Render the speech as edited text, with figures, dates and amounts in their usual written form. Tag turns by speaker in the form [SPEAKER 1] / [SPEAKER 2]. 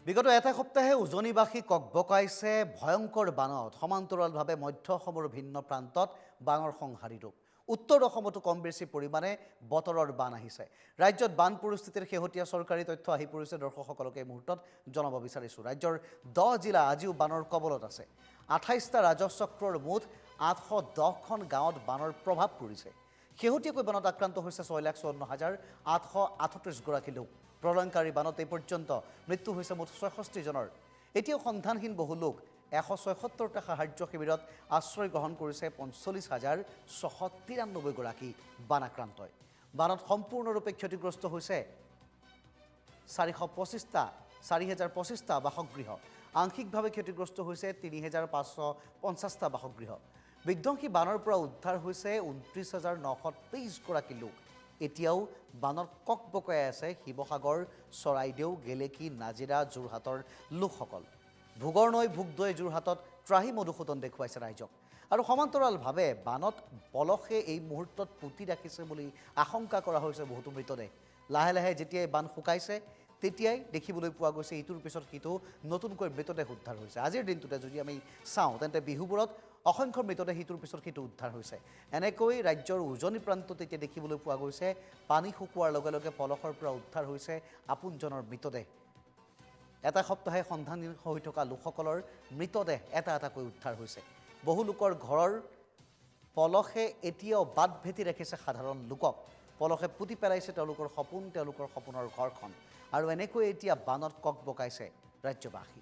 [SPEAKER 1] বিগত এটা সপ্তাহে উজনিবাসী ককবকাইছে ভয়ংকৰ বানত সমান্তৰালভাৱে মধ্য অসমৰ ভিন্ন প্ৰান্তত বানৰ সংহাৰী ৰূপ উত্তৰ অসমতো কম বেছি পৰিমাণে বতৰৰ বান আহিছে ৰাজ্যত বান পৰিস্থিতিৰ শেহতীয়া চৰকাৰী তথ্য আহি পৰিছে দৰ্শকসকলকে মুহূৰ্তত জনাব বিচাৰিছো ৰাজ্যৰ 10 জিলা আজিও বানৰ কবলত আছে 28টা ৰাজচক্ৰৰ মুঠ 810খন গাঁৱত বানৰ প্ৰভাৱ পৰিছে শেহতীয়াকৈ বানত আক্ৰান্ত হৈছে 6,54,838 গৰাকী লোক প্ৰলয়ংকাৰী বানত এই পৰ্যন্ত মৃত্যু হৈছে মুঠ 66 জনৰ এতিয়াও সন্ধানহীন বহু লোক 176টা সাহায্য শিবিৰত আশ্ৰয় গ্ৰহণ কৰিছে 45,693 গৰাকী বানাক্ৰান্তই বানত সম্পূৰ্ণৰূপে ক্ষতিগ্ৰস্ত হৈছে 4,025টা বাসগৃহ আংশিকভাৱে ক্ষতিগ্ৰস্ত হৈছে 3,550টা বাসগৃহ বিধ্বংসী বানৰ পৰা উদ্ধাৰ হৈছে 29,923 গৰাকী লোক এতিয়াও বানত ককবকাই আছে শিৱসাগৰ চৰাইদেউ গেলেকী নাজিৰা যোৰহাটৰ লোকসকল ভোগৰ নৈ ভোগদৈ যোৰহাটত ত্ৰাহি মধুসূদন দেখুৱাইছে ৰাইজক আৰু সমান্তৰালভাৱে বানত পলসে এই মুহূৰ্তত পুতি ৰাখিছে বুলি আশংকা কৰা হৈছে বহুতো মৃতদেহ লাহে লাহে যেতিয়াই বান শুকাইছে তেতিয়াই দেখিবলৈ পোৱা গৈছে ইটোৰ পিছত সিটো নতুনকৈ মৃতদেহ উদ্ধাৰ হৈছে আজিৰ দিনটোতে যদি আমি চাওঁ তেন্তে বিহুবোৰত অসংখ্য মৃতদেহ ইটোৰ পিছত সিটো উদ্ধাৰ হৈছে এনেকৈ ৰাজ্যৰ উজনি প্ৰান্তত এতিয়া দেখিবলৈ পোৱা গৈছে পানী শুকোৱাৰ লগে লগে পলসৰ পৰা উদ্ধাৰ হৈছে আপোনজনৰ মৃতদেহ এটা সপ্তাহে সন্ধানহীন হৈ থকা লোকসকলৰ মৃতদেহ এটা এটাকৈ উদ্ধাৰ হৈছে বহু লোকৰ ঘৰৰ পলসে এতিয়াও বাট ভেটি ৰাখিছে সাধাৰণ লোকক পলসে পুতি পেলাইছে তেওঁলোকৰ সপোনৰ ঘৰখন আৰু এনেকৈ এতিয়া বানত ককবকাইছে ৰাজ্যবাসী